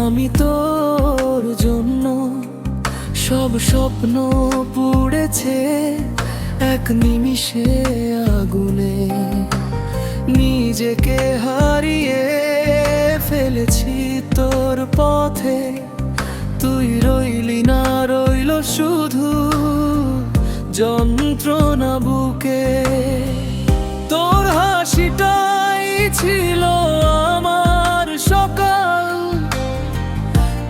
আমি তোর জন্য সব স্বপ্ন পুড়েছে এক নিমিষে আগুনে। নিজেকে হারিয়ে ফেলেছি তোর পথে, তুই রইলি না, রইল শুধু যন্ত্রণা বুকে। তোর হাসিটাই ছিল আমার সকাল,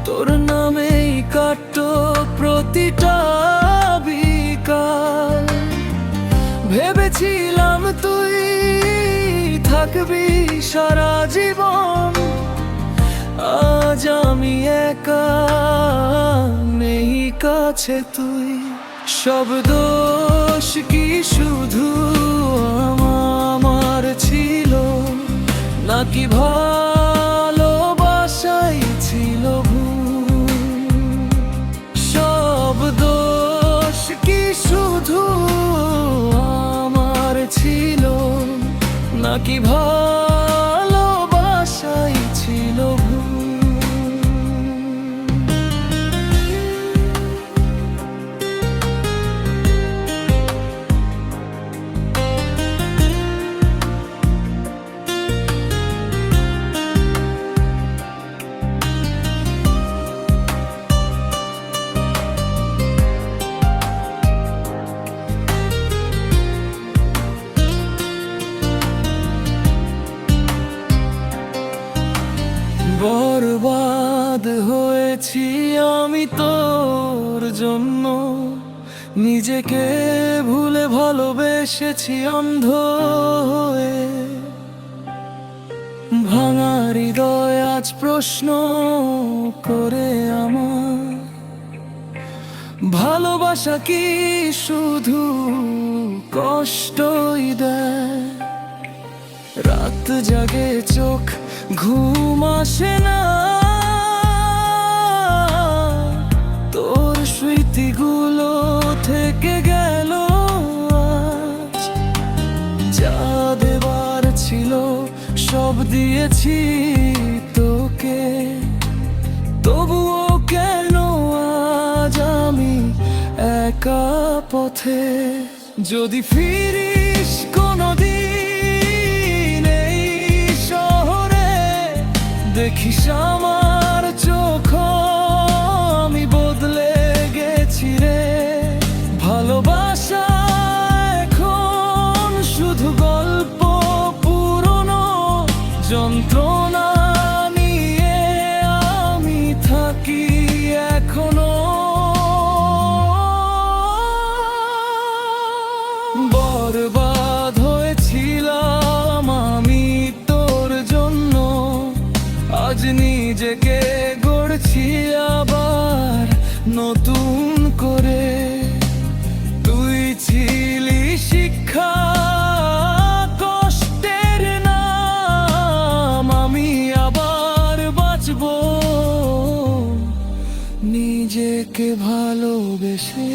তোর নামেই কাটতো প্রতিটা বিকাল। ভেবেছিলাম তুই থাকবি সারা জীবন, আজ আমি একা, নেই কাছে তুই। সব দোষ কি শুধু আমার ছিল, নাকি ভালোবাসাই ছিল ভুল? সব দোষ কি শুধু আমার ছিল, নাকি ভালোবাসাই ছিল ভুল? বরবাদ হয়েছি আমি তোর জন্য, নিজেকে ভুলে ভালোবেসেছি অন্ধ হয়ে। ভাঙা হৃদয় আজ প্রশ্ন করে আমার, ভালোবাসা কি শুধু কষ্টই দেয়? রাত জাগে চোখ ঘুম আসে না, তোর স্মৃতিগুলো থেকে গেল আজ। যা দেবার ছিল সব দিয়েছি তোকে, তবুও কেন আজ আমি একা পথে? যদি ফিরিস কোনোদিন এই শহরে, দেখিস আমার চোখ আমি বদলে গেছি রে। ভালোবাসা এখন শুধু গল্প পুরনো, যন্ত্রণা নিয়ে আমি থাকি এখনো। বরবাদ হয়েছিলাম আমি তোর জন্য, আজ নিজেকে গড়ছি আবার নতুন করে। তুই ছিলি শিক্ষা, কষ্টের নাম, আমি আবার বাঁচবো নিজেকে ভালোবেসে।